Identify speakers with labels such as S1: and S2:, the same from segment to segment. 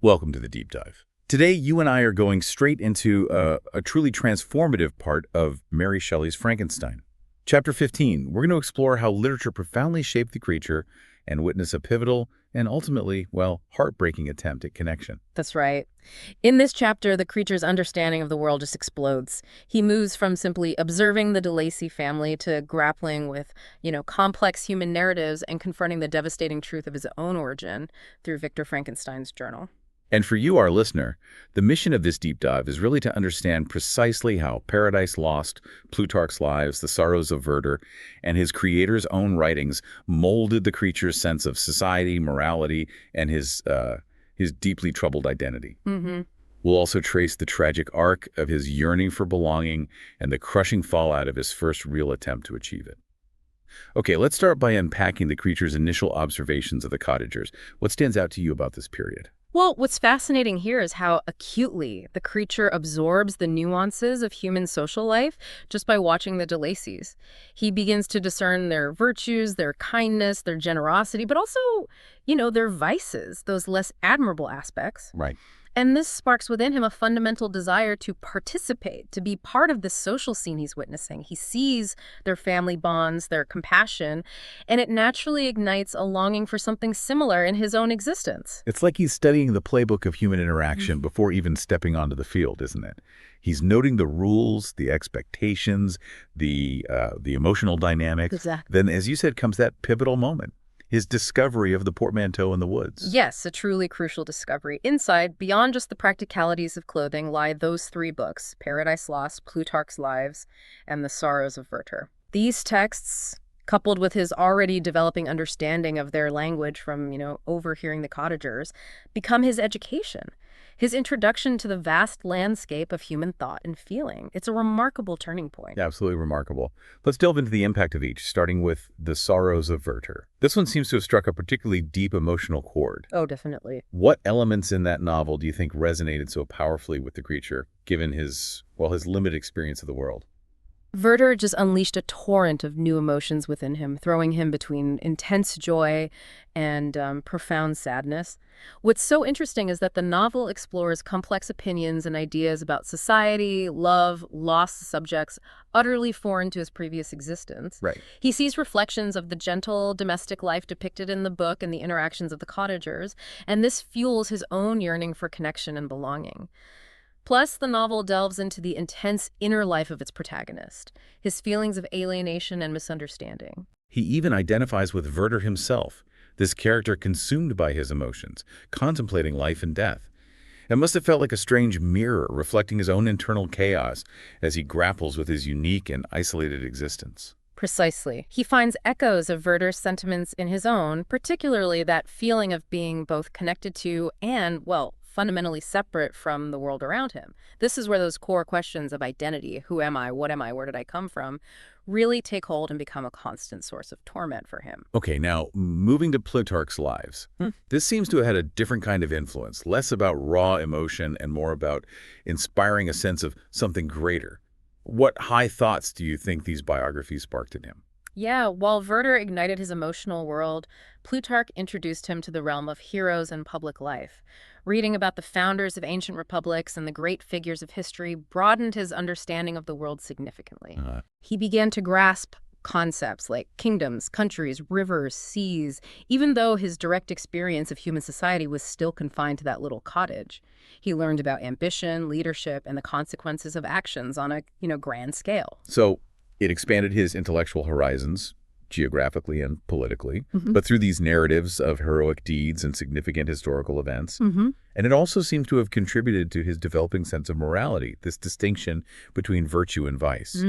S1: Welcome to the Deep Dive. Today, you and I are going straight into a truly transformative part of Mary Shelley's Frankenstein. Chapter 15, we're going to explore how literature profoundly shaped the creature and witness a pivotal and ultimately, well, heartbreaking attempt at connection.
S2: That's right. In this chapter, the creature's understanding of the world just explodes. He moves from simply observing the DeLacy family to grappling with, complex human narratives and confronting the devastating truth of his own origin through Victor Frankenstein's journal.
S1: And for you, our listener, the mission of this deep dive is really to understand precisely how Paradise Lost, Plutarch's Lives, The Sorrows of Werther, and his creator's own writings molded the creature's sense of society, morality, and his deeply troubled identity.
S2: Mm-hmm.
S1: We'll also trace the tragic arc of his yearning for belonging and the crushing fallout of his first real attempt to achieve it. Okay, let's start by unpacking the creature's initial observations of the cottagers. What stands out to you about this period?
S2: Well, what's fascinating here is how acutely the creature absorbs the nuances of human social life just by watching the DeLacys. He begins to discern their virtues, their kindness, their generosity, but also, their vices, those less admirable aspects.
S1: Right.
S2: And this sparks within him a fundamental desire to participate, to be part of this social scene he's witnessing. He sees their family bonds, their compassion, and it naturally ignites a longing for something similar in his own existence.
S1: It's like he's studying the playbook of human interaction before even stepping onto the field, isn't it? He's noting the rules, the expectations, the emotional dynamics.
S2: Exactly.
S1: Then, as you said, comes that pivotal moment. His discovery of the portmanteau in the woods.
S2: Yes, a truly crucial discovery. Inside, beyond just the practicalities of clothing, lie those three books, Paradise Lost, Plutarch's Lives, and The Sorrows of Werther. These texts, coupled with his already developing understanding of their language from, overhearing the cottagers, become his education. His introduction to the vast landscape of human thought and feeling. It's a remarkable turning point.
S1: Absolutely remarkable. Let's delve into the impact of each, starting with The Sorrows of Werther. This one seems to have struck a particularly deep emotional chord.
S2: Oh, definitely.
S1: What elements in that novel do you think resonated so powerfully with the creature, given his limited experience of the world?
S2: Werther just unleashed a torrent of new emotions within him, throwing him between intense joy and profound sadness. What's so interesting is that the novel explores complex opinions and ideas about society, love, lost subjects utterly foreign to his previous existence.
S1: Right.
S2: He sees reflections of the gentle domestic life depicted in the book and the interactions of the cottagers, and this fuels his own yearning for connection and belonging. Plus, the novel delves into the intense inner life of its protagonist, his feelings of alienation and misunderstanding.
S1: He even identifies with Werther himself, this character consumed by his emotions, contemplating life and death. It must have felt like a strange mirror reflecting his own internal chaos as he grapples with his unique and isolated existence.
S2: Precisely. He finds echoes of Werther's sentiments in his own, particularly that feeling of being both connected to and, fundamentally separate from the world around him. This is where those core questions of identity, who am I, what am I, where did I come from, really take hold and become a constant source of torment for him.
S1: Okay, now, moving to Plutarch's Lives. This seems to have had a different kind of influence, less about raw emotion and more about inspiring a sense of something greater. What high thoughts do you think these biographies sparked in him?
S2: Yeah, while Werther ignited his emotional world, Plutarch introduced him to the realm of heroes and public life. Reading about the founders of ancient republics and the great figures of history broadened his understanding of the world significantly. He began to grasp concepts like kingdoms, countries, rivers, seas, even though his direct experience of human society was still confined to that little cottage. He learned about ambition, leadership, and the consequences of actions on a, grand scale.
S1: So it expanded his intellectual horizons, geographically and politically, but through these narratives of heroic deeds and significant historical events. And it also seems to have contributed to his developing sense of morality, this distinction between virtue and vice.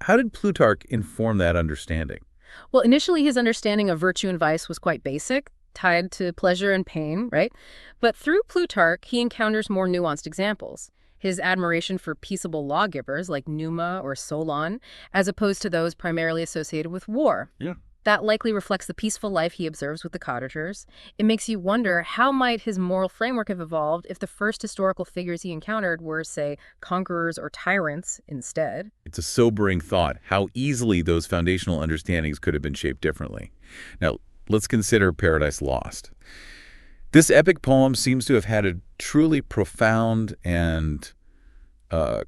S1: How did Plutarch inform that understanding?
S2: Well, initially his understanding of virtue and vice was quite basic, tied to pleasure and pain, right? But through Plutarch, he encounters more nuanced examples. His admiration for peaceable lawgivers like Numa or Solon, as opposed to those primarily associated with war.
S1: Yeah.
S2: That likely reflects the peaceful life he observes with the cottagers. It makes you wonder, how might his moral framework have evolved if the first historical figures he encountered were, say, conquerors or tyrants instead?
S1: It's a sobering thought, how easily those foundational understandings could have been shaped differently. Now, let's consider Paradise Lost. This epic poem seems to have had a truly profound and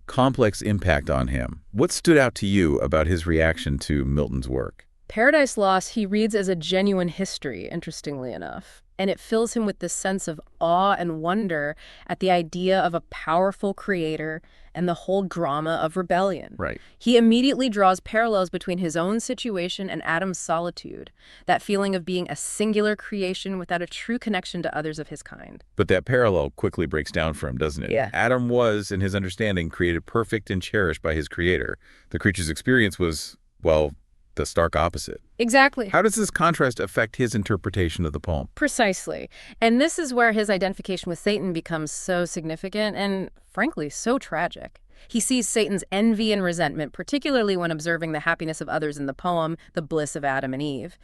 S1: complex impact on him. What stood out to you about his reaction to Milton's work?
S2: Paradise Lost he reads as a genuine history, interestingly enough, and it fills him with this sense of awe and wonder at the idea of a powerful creator and the whole drama of rebellion.
S1: Right.
S2: He immediately draws parallels between his own situation and Adam's solitude, that feeling of being a singular creation without a true connection to others of his kind.
S1: But that parallel quickly breaks down for him, doesn't it?
S2: Yeah.
S1: Adam was, in his understanding, created perfect and cherished by his creator. The creature's experience was, well, the stark opposite.
S2: Exactly.
S1: How does this contrast affect his interpretation of the poem?
S2: Precisely. And this is where his identification with Satan becomes so significant and, frankly, so tragic. He sees Satan's envy and resentment, particularly when observing the happiness of others in the poem, The Bliss of Adam and Eve.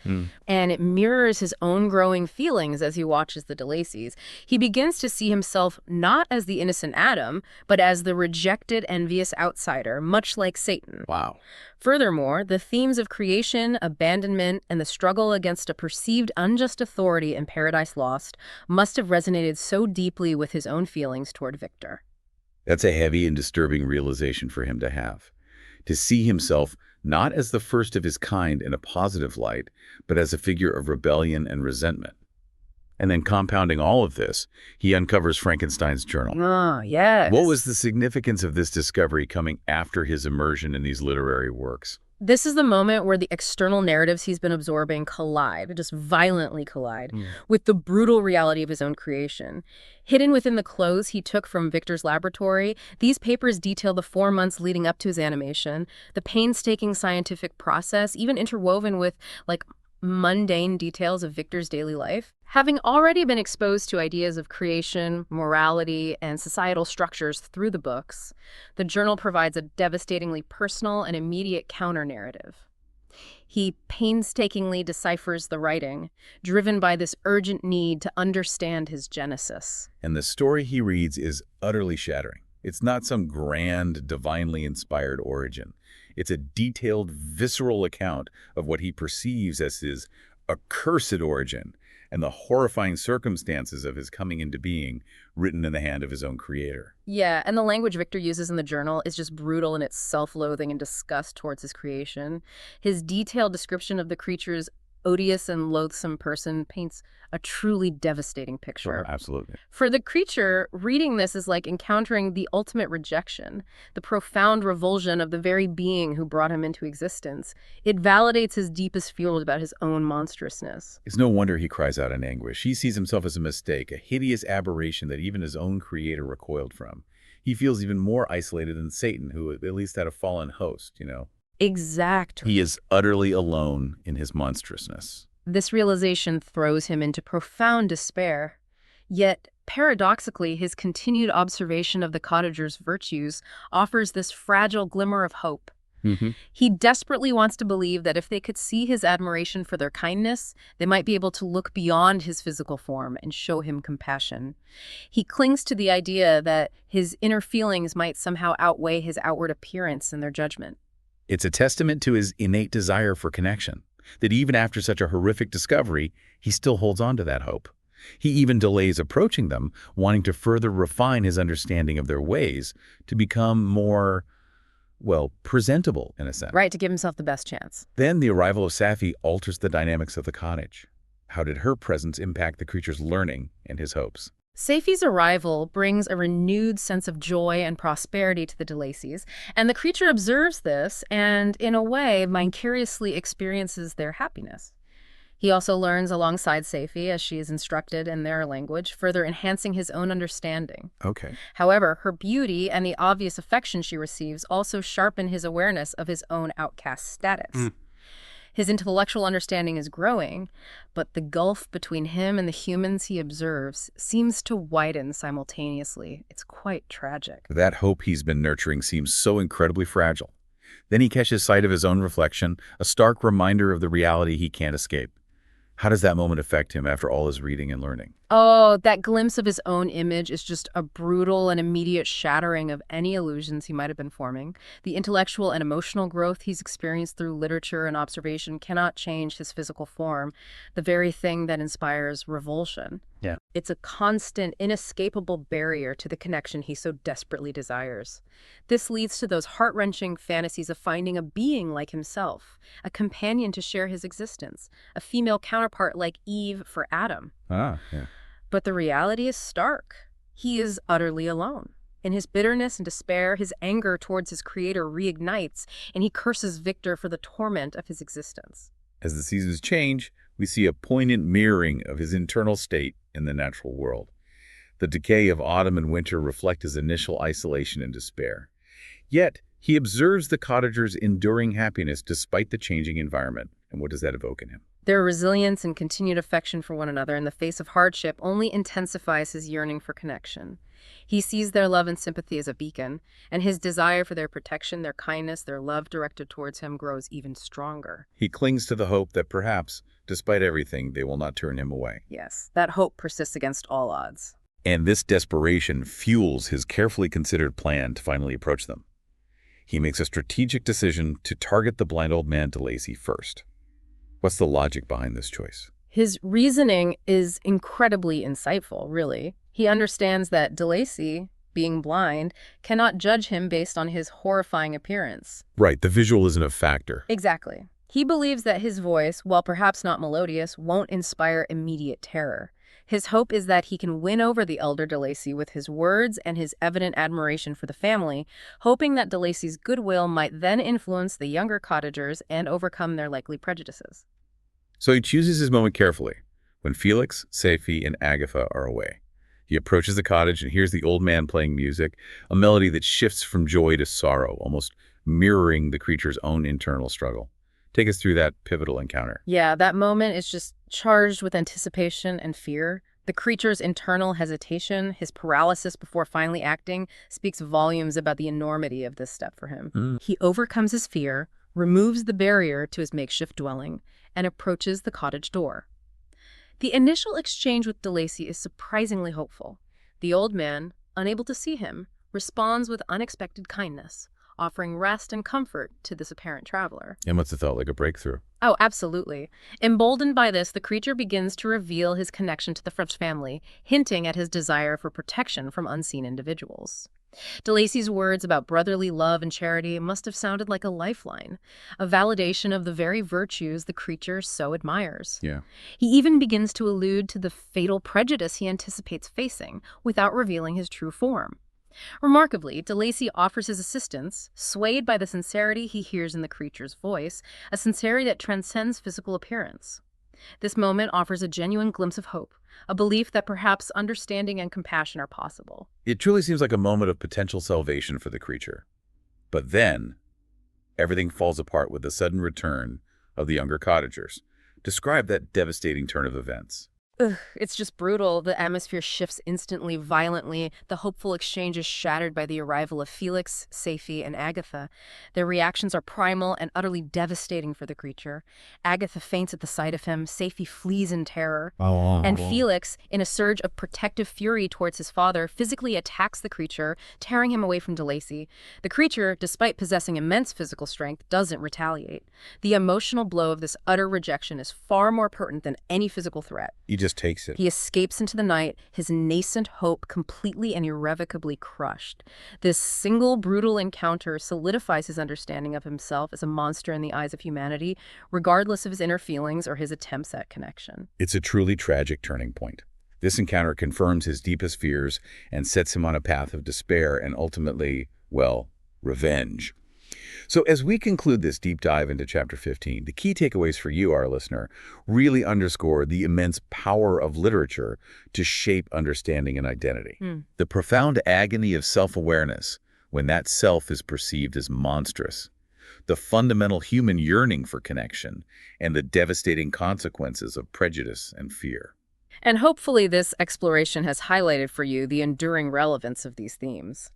S2: And it mirrors his own growing feelings as he watches the de Lacys. He begins to see himself not as the innocent Adam, but as the rejected, envious outsider, much like Satan.
S1: Wow.
S2: Furthermore, the themes of creation, abandonment, and the struggle against a perceived unjust authority in Paradise Lost must have resonated so deeply with his own feelings toward Victor.
S1: That's a heavy and disturbing realization for him to have. To see himself not as the first of his kind in a positive light, but as a figure of rebellion and resentment. And then compounding all of this, he uncovers Frankenstein's journal.
S2: Ah, yes.
S1: What was the significance of this discovery coming after his immersion in these literary works?
S2: This is the moment where the external narratives he's been absorbing collide, just violently collide, with the brutal reality of his own creation. Hidden within the clothes he took from Victor's laboratory, these papers detail the 4 months leading up to his animation, the painstaking scientific process, even interwoven with, mundane details of Victor's daily life. Having already been exposed to ideas of creation, morality, and societal structures through the books, the journal provides a devastatingly personal and immediate counter-narrative. He painstakingly deciphers the writing, driven by this urgent need to understand his genesis.
S1: And the story he reads is utterly shattering. It's not some grand, divinely inspired origin. It's a detailed, visceral account of what he perceives as his accursed origin and the horrifying circumstances of his coming into being, written in the hand of his own creator.
S2: Yeah, and the language Victor uses in the journal is just brutal in its self-loathing and disgust towards his creation. His detailed description of the creature's odious and loathsome person paints a truly devastating picture.
S1: Sure, absolutely.
S2: For the creature, reading this is like encountering the ultimate rejection, the profound revulsion of the very being who brought him into existence. It validates his deepest fears about his own monstrousness.
S1: It's no wonder he cries out in anguish. He sees himself as a mistake, a hideous aberration that even his own creator recoiled from. He feels even more isolated than Satan, who at least had a fallen host,
S2: Exactly.
S1: He is utterly alone in his monstrousness.
S2: This realization throws him into profound despair. Yet, paradoxically, his continued observation of the cottager's virtues offers this fragile glimmer of hope. He desperately wants to believe that if they could see his admiration for their kindness, they might be able to look beyond his physical form and show him compassion. He clings to the idea that his inner feelings might somehow outweigh his outward appearance in their judgment.
S1: It's a testament to his innate desire for connection, that even after such a horrific discovery, he still holds on to that hope. He even delays approaching them, wanting to further refine his understanding of their ways to become more, presentable in a sense.
S2: Right, to give himself the best chance.
S1: Then the arrival of Safi alters the dynamics of the cottage. How did her presence impact the creature's learning and his hopes?
S2: Safi's arrival brings a renewed sense of joy and prosperity to the de Lacys, and the creature observes this and, in a way, vicariously experiences their happiness. He also learns alongside Safi as she is instructed in their language, further enhancing his own understanding.
S1: Okay.
S2: However, her beauty and the obvious affection she receives also sharpen his awareness of his own outcast status. His intellectual understanding is growing, but the gulf between him and the humans he observes seems to widen simultaneously. It's quite tragic.
S1: That hope he's been nurturing seems so incredibly fragile. Then he catches sight of his own reflection, a stark reminder of the reality he can't escape. How does that moment affect him after all his reading and learning?
S2: Oh, that glimpse of his own image is just a brutal and immediate shattering of any illusions he might have been forming. The intellectual and emotional growth he's experienced through literature and observation cannot change his physical form, the very thing that inspires revulsion.
S1: Yeah.
S2: It's a constant, inescapable barrier to the connection he so desperately desires. This leads to those heart-wrenching fantasies of finding a being like himself, a companion to share his existence, a female counterpart like Eve for Adam.
S1: Ah, yeah.
S2: But the reality is stark. He is utterly alone. In his bitterness and despair, his anger towards his creator reignites, and he curses Victor for the torment of his existence.
S1: As the seasons change, we see a poignant mirroring of his internal state in the natural world. The decay of autumn and winter reflect his initial isolation and despair. Yet, he observes the cottagers' enduring happiness despite the changing environment. And what does that evoke in him?
S2: Their resilience and continued affection for one another in the face of hardship only intensifies his yearning for connection. He sees their love and sympathy as a beacon, and his desire for their protection, their kindness, their love directed towards him grows even stronger.
S1: He clings to the hope that perhaps, despite everything, they will not turn him away.
S2: Yes, that hope persists against all odds.
S1: And this desperation fuels his carefully considered plan to finally approach them. He makes a strategic decision to target the blind old man de Lacy first. What's the logic behind this choice?
S2: His reasoning is incredibly insightful, really. He understands that de Lacy, being blind, cannot judge him based on his horrifying appearance.
S1: Right, the visual isn't a factor.
S2: Exactly. He believes that his voice, while perhaps not melodious, won't inspire immediate terror. His hope is that he can win over the elder de Lacy with his words and his evident admiration for the family, hoping that de Lacy's goodwill might then influence the younger cottagers and overcome their likely prejudices.
S1: So he chooses his moment carefully. When Felix, Safie, and Agatha are away, he approaches the cottage and hears the old man playing music, a melody that shifts from joy to sorrow, almost mirroring the creature's own internal struggle. Take us through that pivotal encounter.
S2: Yeah, that moment is just charged with anticipation and fear. The creature's internal hesitation, his paralysis before finally acting, speaks volumes about the enormity of this step for him. He overcomes his fear, removes the barrier to his makeshift dwelling, and approaches the cottage door. The initial exchange with de Lacy is surprisingly hopeful. The old man, unable to see him, responds with unexpected kindness, offering rest and comfort to this apparent traveler.
S1: And what's it felt like a breakthrough?
S2: Oh, absolutely. Emboldened by this, the creature begins to reveal his connection to the French family, hinting at his desire for protection from unseen individuals. De Lacy's words about brotherly love and charity must have sounded like a lifeline, a validation of the very virtues the creature so admires.
S1: Yeah.
S2: He even begins to allude to the fatal prejudice he anticipates facing, without revealing his true form. Remarkably, de Lacy offers his assistance, swayed by the sincerity he hears in the creature's voice, a sincerity that transcends physical appearance. This moment offers a genuine glimpse of hope, a belief that perhaps understanding and compassion are possible.
S1: It truly seems like a moment of potential salvation for the creature. But then, everything falls apart with the sudden return of the younger cottagers. Describe that devastating turn of events.
S2: It's just brutal. The atmosphere shifts instantly, violently. The hopeful exchange is shattered by the arrival of Felix, Safie, and Agatha. Their reactions are primal and utterly devastating for the creature. Agatha faints at the sight of him. Safie flees in terror. And Felix, in a surge of protective fury towards his father, physically attacks the creature, tearing him away from de Lacy. The creature, despite possessing immense physical strength, doesn't retaliate. The emotional blow of this utter rejection is far more potent than any physical threat.
S1: He just takes it.
S2: He escapes into the night, his nascent hope completely and irrevocably crushed. This single brutal encounter solidifies his understanding of himself as a monster in the eyes of humanity, regardless of his inner feelings or his attempts at connection.
S1: It's a truly tragic turning point. This encounter confirms his deepest fears and sets him on a path of despair and ultimately, well, revenge. So as we conclude this deep dive into Chapter 15, the key takeaways for you, our listener, really underscore the immense power of literature to shape understanding and identity. The profound agony of self-awareness when that self is perceived as monstrous. The fundamental human yearning for connection and the devastating consequences of prejudice and fear.
S2: And hopefully this exploration has highlighted for you the enduring relevance of these themes.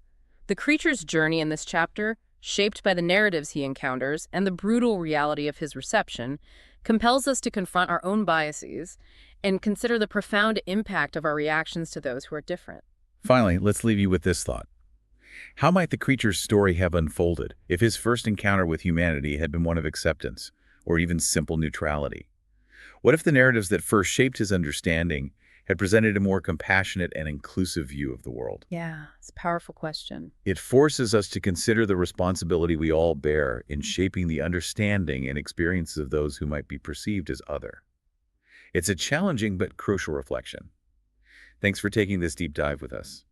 S2: The creature's journey in this chapter, shaped by the narratives he encounters and the brutal reality of his reception, compels us to confront our own biases and consider the profound impact of our reactions to those who are different.
S1: Finally, let's leave you with this thought. How might the creature's story have unfolded if his first encounter with humanity had been one of acceptance or even simple neutrality? What if the narratives that first shaped his understanding had presented a more compassionate and inclusive view of the world.
S2: Yeah, it's a powerful question.
S1: It forces us to consider the responsibility we all bear in shaping the understanding and experiences of those who might be perceived as other. It's a challenging but crucial reflection. Thanks for taking this deep dive with us.